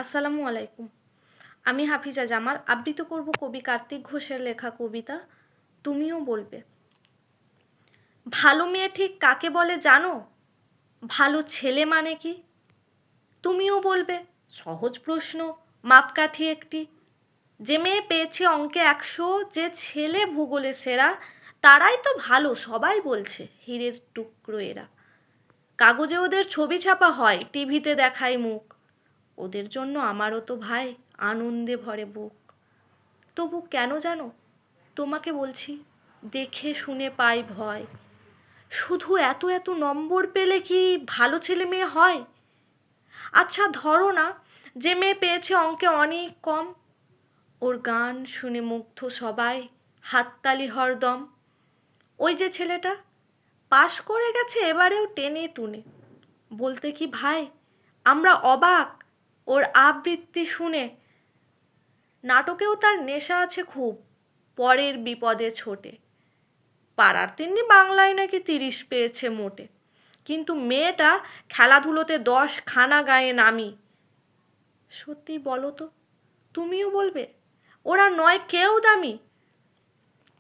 আসসালামু আলাইকুম। আমি হাফিজা জামাল আবৃত্তি করব কবি কার্তিক ঘোষের লেখা কবিতা তুমিও বলবে। ভালো মেয়ে ঠিক কাকে বলে জানো? ভালো ছেলে মানে কি? তুমিও বলবে। সহজ প্রশ্ন, মাপকাঠি একটি। যে মেয়ে পেয়েছে অঙ্কে 100, যে ছেলে ভূগোলে সেরা, তারাই তো ভালো, সবাই বলছে হীরের টুকরো এরা। কাগজে ওদের ছবি ছাপা হয়, টিভিতে দেখায় মুখ। ওদের জন্য আমারও তো ভাই আনন্দে ভরে বুক। তবু কেন জানো তোমাকে বলছি, দেখে শুনে পাই ভয়। শুধু এত এত নম্বর পেলে কি ভালো ছেলে মেয়ে হয়? আচ্ছা ধরো না, যে মেয়ে পেয়েছে অঙ্কে অনেক কম, ওর গান শুনে মুগ্ধ সবাই, হাততালি হরদম। ওই যে ছেলেটা পাশ করে গেছে এবারেও টেনে টুনে, বলতে কি ভাই আমরা অবাক ওর আবৃত্তি শুনে। নাটকেও তার নেশা আছে খুব, পরের বিপদে ছোটে। পাড়ার তিন্নি বাংলায় নাকি 30 পেয়েছে মোটে, কিন্তু মেয়েটা খেলাধুলোতে 10 খানা গায়ে নামি। সত্যি বলো তো, তুমিও বলবে ওরা নয় কেউ দামি?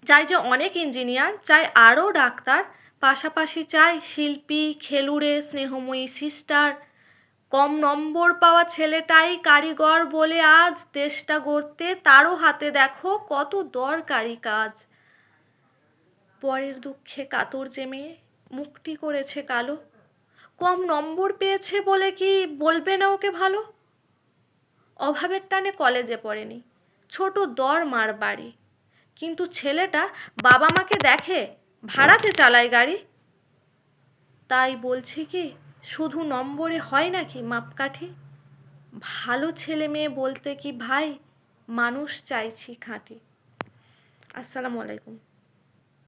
চাই যে অনেক ইঞ্জিনিয়ার, চাই আরও ডাক্তার, পাশাপাশি চাই শিল্পী, খেলুড়ে, স্নেহময়ী সিস্টার। কম নম্বর পাওয়া ছেলেটাই কারিগর বলে আজ দেশটা গড়তে তারও হাতে দেখো কত দরকারি কাজ। পরের দুঃখে কাতর যে মেয়ে মুখটি করেছে কালো, কম নম্বর পেয়েছে বলে কি বলবে না ওকে ভালো? অভাবের টানে কলেজে পড়েনি, ছোট দর মার বাড়ি, কিন্তু ছেলেটা বাবা মাকে দেখে ভাড়াতে চালায় গাড়ি। তাই বলছি কি, শুধু নম্বরে হয় নাকি মাপকাঠি? ভালো ছেলে মেয়ে বলতে কি ভাই মানুষ চাইছি খাঁটি। আসসালামু আলাইকুম।